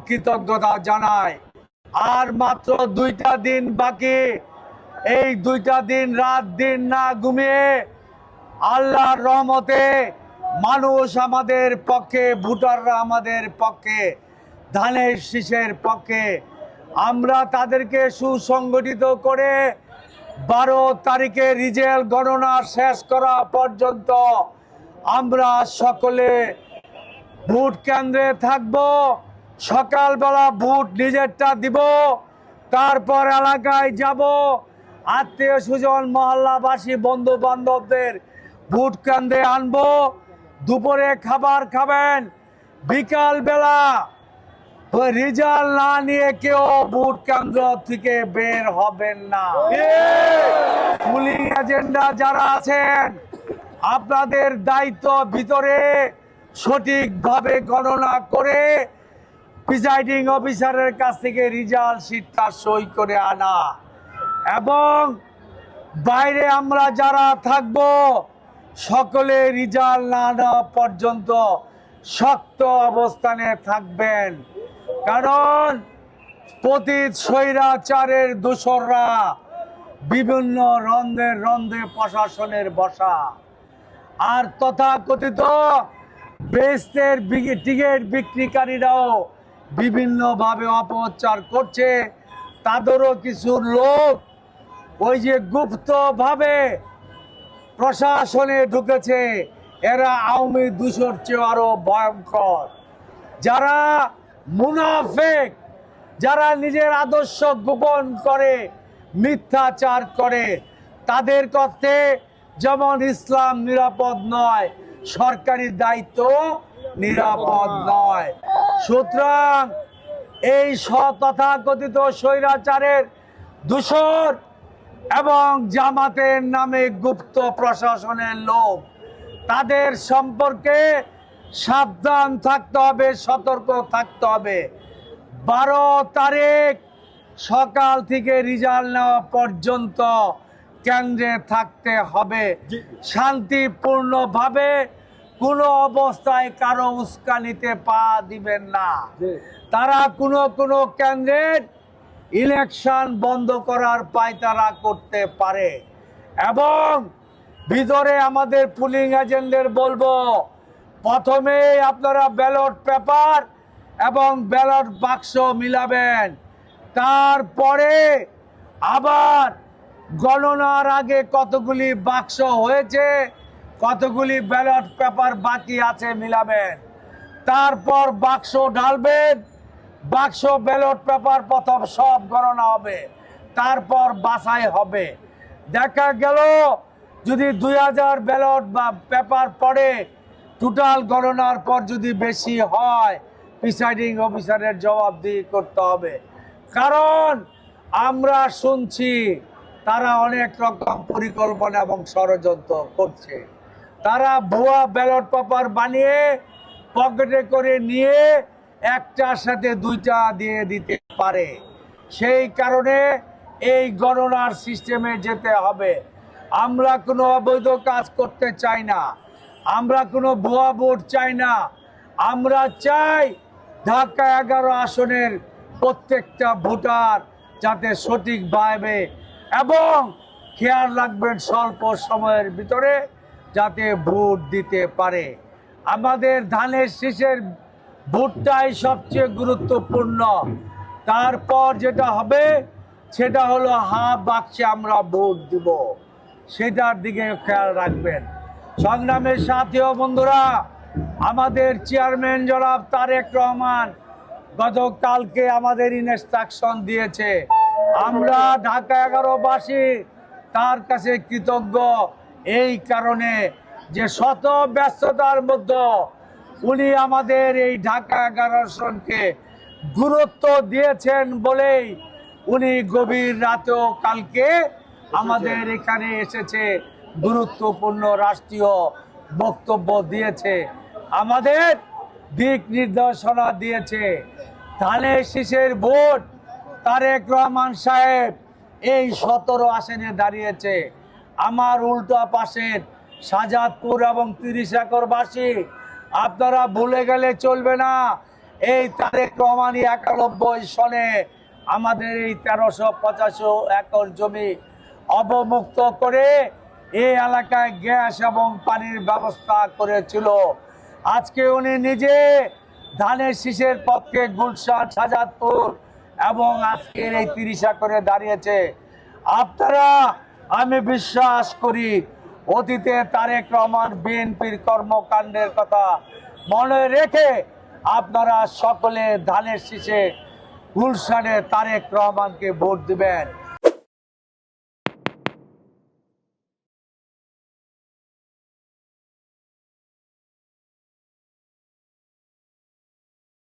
কৃতজ্ঞতা জানাই। আর মাত্র 2টা দিন বাকি। এই 2টা দিন রাত দিন না ঘুমিয়ে আল্লাহর রহমতে মানুষ আমাদের পক্ষে, ভোটাররা আমাদের পক্ষে, ধানের শীষের পক্ষে। আমরা তাদেরকে সুসংগঠিত করে 12 তারিখে রেজাল্ট গণনা শেষ করা পর্যন্ত আমরা সকলে ভোট কেন্দ্রে থাকব। সকালবেলা ভোট নিজেরটা দিব, তারপর এলাকায় যাব, আত্মীয় স্বজন মহল্লাবাসী বন্ধু বান্ধবদের ভোট কেন্দ্রে আনবো। দুপুরে খাবার খাবেন, বিকাল বেলা রেজাল্ট না নিয়ে কেউ ভোট কেন্দ্র থেকে বের হবেন না। পুলিং এজেন্ডা যারা আছেন, আপনাদের দায়িত্ব ভিতরে সঠিকভাবে গণনা করে প্রিসাইডিং অফিসারের কাছ থেকে রেজাল্ট শিটটা সই করে আনা, এবং বাইরে আমরা যারা থাকব সকলে রেজাল্ট না নেওয়া পর্যন্ত শক্ত অবস্থানে থাকবেন। কারণ পতিত স্বৈরাচারের দোসররা বিভিন্ন রন্ধে রন্ধে প্রশাসনের বসা, আর তথাকথিত বেস্টের টিকিট বিক্রিকারীরাও বিভিন্নভাবে অপপ্রচার করছে। তাদেরও কিছু লোক ওই যে গুপ্তভাবে প্রশাসনে ঢুকেছে, এরা আওয়ামী দূষর চেয়ে আরো ভয়ঙ্কর। যারা মুনাফেক, যারা নিজের আদর্শ গোপন করে মিথ্যাচার করে, তাদের কাছে যেমন ইসলাম নিরাপদ নয়, সরকারি দায়িত্ব নিরাপদ নয়। সুতরাং এই তথাকথিত স্বৈরাচারের দূষর এবং জামাতের নামে গুপ্ত প্রশাসনের লোক, তাদের সম্পর্কে সাবধান থাকতে হবে, সতর্ক থাকতে হবে। 12 তারিখ সকাল থেকে রেজাল্ট নেওয়া পর্যন্ত কেন্দ্রে থাকতে হবে। শান্তিপূর্ণভাবে কোনো অবস্থায় কারো উস্কানিতে পা দিবেন না। তারা কোনো কেন্দ্রের ইলেকশন বন্ধ করার পায়তারা করতে পারে। এবং ভিতরে আমাদের পুলিং এজেন্টদের বলবো, প্রথমে আপনারা ব্যালট পেপার এবং ব্যালট বাক্স মিলাবেন, তারপরে আবার গণনার আগে কতগুলি বাক্স হয়েছে, কতগুলি ব্যালট পেপার বাকি আছে মিলাবেন, তারপর বাক্স ঢালবেন। বাক্স ব্যালট পেপার প্রথম সব গণনা হবে, তারপর বাছাই হবে। দেখা গেল যদি 2000 ব্যালট বা পেপার পড়ে, টোটাল গণনার পর যদি বেশি হয়, প্রিসাইডিং অফিসারের জবাবদিহি করতে হবে। কারণ আমরা শুনছি তারা অনেক রকম পরিকল্পনা এবং ষড়যন্ত্র করছে। তারা ভুয়া ব্যালট পেপার বানিয়ে পকেটে করে নিয়ে একটার সাথে 2টা দিয়ে দিতে পারে। সেই কারণে এই গণনার সিস্টেমে যেতে হবে। আমরা কোনো অবৈধ কাজ করতে চাই না, আমরা কোনো ভুয়া ভোট চাই না। আমরা চাই ঢাকা 11 আসনের প্রত্যেকটা ভোটার যাতে সঠিকভাবে, এবং খেয়াল রাখবেন স্বল্প সময়ের ভিতরে যাতে ভোট দিতে পারে। আমাদের ধানের শীষের ভোটটাই সবচেয়ে গুরুত্বপূর্ণ। তারপর যেটা হবে সেটা হলো বাক্সে আমরা ভোট দিব, সেটার দিকে খেয়াল রাখবেন। সংগ্রামের সাথী ও বন্ধুরা, আমাদের চেয়ারম্যান জনাব তারেক রহমান গতকালকে আমাদের ইনস্ট্রাকশন দিয়েছে। আমরা ঢাকা 11 বাসী তার কাছে কৃতজ্ঞ এই কারণে যে শত ব্যস্ততার মধ্যে উনি আমাদের এই ঢাকা 11 আসনকে গুরুত্ব দিয়েছেন বলেই উনি গভীর রাতেও কালকে আমাদের এখানে এসেছে, গুরুত্বপূর্ণ রাষ্ট্রীয় বক্তব্য দিয়েছে, আমাদের দিক নির্দেশনা দিয়েছে। ধানের শীষের ভোট তারেক রহমান সাহেব এই 17 আসনে দাঁড়িয়েছে। আমার উল্টো পাশের শাহজাদপুর এবং 30 একরবাসী, আপনারা ভুলে গেলে চলবে না। এই তারেক রহমানই 91 সনে আমাদের এই 1385 একর জমি অবমুক্ত করে এই এলাকায় গ্যাস এবং পানির ব্যবস্থা করেছিল। আজকে উনি নিজে ধানের শীষের পক্ষে গুলশান, শাহজাদপুর এবং আজকের এই 30 একরে দাঁড়িয়েছে। আপনারা, আমি বিশ্বাস করি অতীতে তারেক রহমান বিএনপির কর্মকাণ্ডের কথা মনে রেখে আপনারা সকলে ধানের শীষে গুলশানে তারেক রহমানকে ভোট দিবেন।